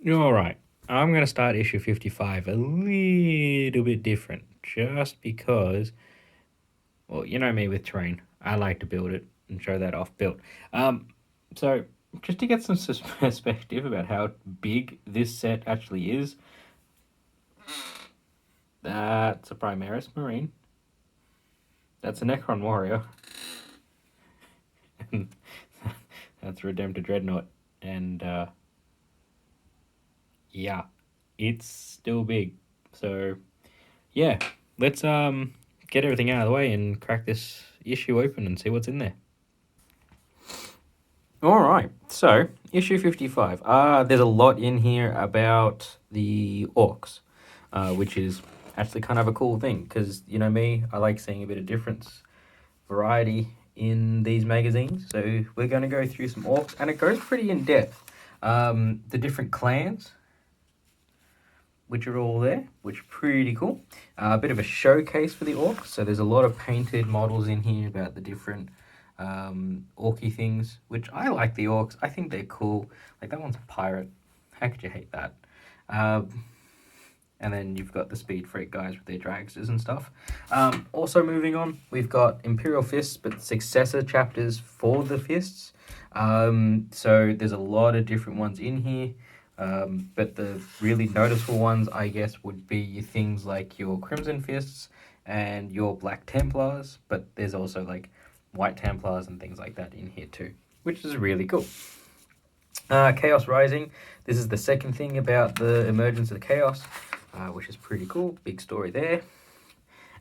Alright, I'm going to start issue 55 a little bit different, just because, well, you know me with terrain. I like to build it and show that off built. So, just to get some perspective about how big this set actually is, that's a Primaris Marine. That's a Necron Warrior. And that's a Redemptor Dreadnought. And, yeah, it's still big. So, yeah, let's get everything out of the way and crack this issue open and see what's in there. All right, so issue 55. There's a lot in here about the orcs, which is actually kind of a cool thing because, you know me, I like seeing a bit of difference, variety in these magazines. So we're going to go through some orcs, and it goes pretty in depth. The different clans, which are all there, which are pretty cool. A bit of a showcase for the orcs. So there's a lot of painted models in here about the different orky things, which I like the orcs. I think they're cool. Like that one's a pirate. How could you hate that? And then you've got the speed freak guys with their dragsters and stuff. Also moving on, we've got Imperial Fists, but successor chapters for the fists. So there's a lot of different ones in here. But the really noticeable ones, I guess, would be things like your Crimson Fists and your Black Templars, but there's also like White Templars and things like that in here too, which is really cool. Chaos Rising, this is the second thing about the emergence of the Chaos, which is pretty cool. Big story there.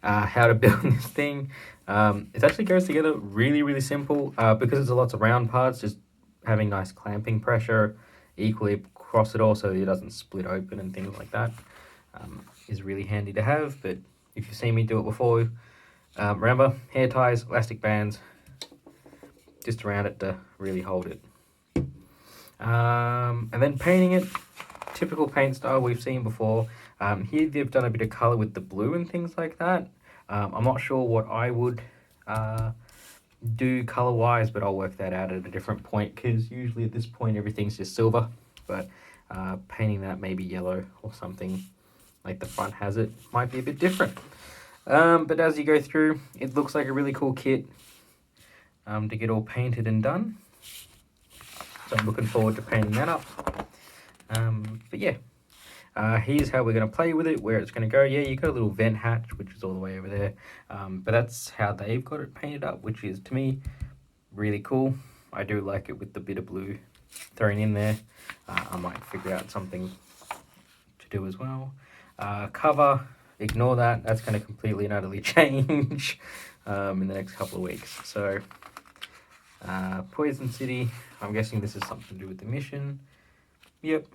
How to build this thing. It actually goes together really, really simple because it's lots of round parts, just having nice clamping pressure equally across it all so it doesn't split open and things like that is really handy to have. But if you've seen me do it before, remember, hair ties, elastic bands, just around it to really hold it. And then painting it, typical paint style we've seen before. Here they've done a bit of colour with the blue and things like that. I'm not sure what I would do colour-wise, but I'll work that out at a different point because usually at this point everything's just silver. But painting that maybe yellow or something like the front has it might be a bit different. But as you go through, it looks like a really cool kit to get all painted and done. So I'm looking forward to painting that up. But yeah, here's how we're going to play with it, where it's going to go. Yeah, you got a little vent hatch, which is all the way over there. But that's how they've got it painted up, which is, to me, really cool. I do like it with the bit of blue thrown in there. I might figure out something to do as well. Cover, ignore that. That's going to completely and utterly change in the next couple of weeks. So, Poison City, I'm guessing this is something to do with the mission. Yep.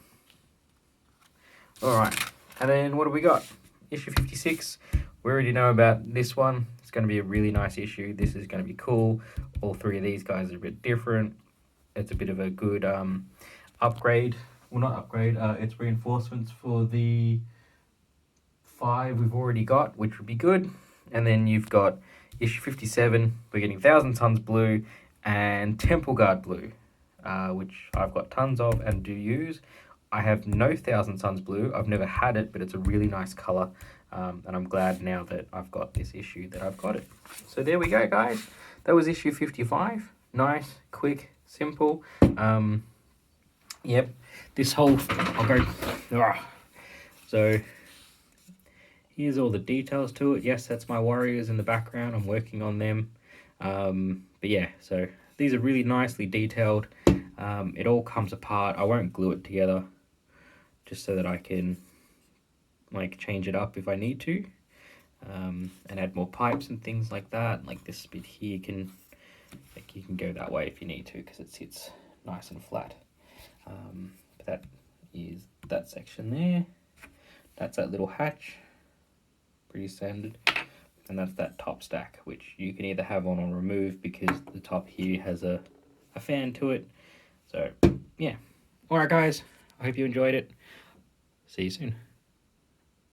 Alright, and then what do we got? Issue 56. We already know about this one. It's going to be a really nice issue. This is going to be cool. All three of these guys are a bit different. It's a bit of a good upgrade. Well, not upgrade. It's reinforcements for the 5 we've already got, which would be good. And then you've got issue 57. We're getting 1,000 Tons Blue and Temple Guard Blue, which I've got tons of and do use. I have no 1,000 Tons Blue. I've never had it, but it's a really nice colour. And I'm glad now that I've got this issue that I've got it. So there we go, guys. That was issue 55. Nice, quick, simple. Yep. This whole... I'll go... So here's all the details to it. Yes, that's my warriors in the background. I'm working on them. But yeah, so these are really nicely detailed. It all comes apart. I won't glue it together just so that I can like change it up if I need to, and add more pipes and things like that. Like this bit here can, like, you can go that way if you need to because it sits nice and flat. But that is that section there. That's that little hatch, pretty standard. And that's that top stack, which you can either have on or remove because the top here has a fan to it. So, yeah. Alright, guys. I hope you enjoyed it. See you soon.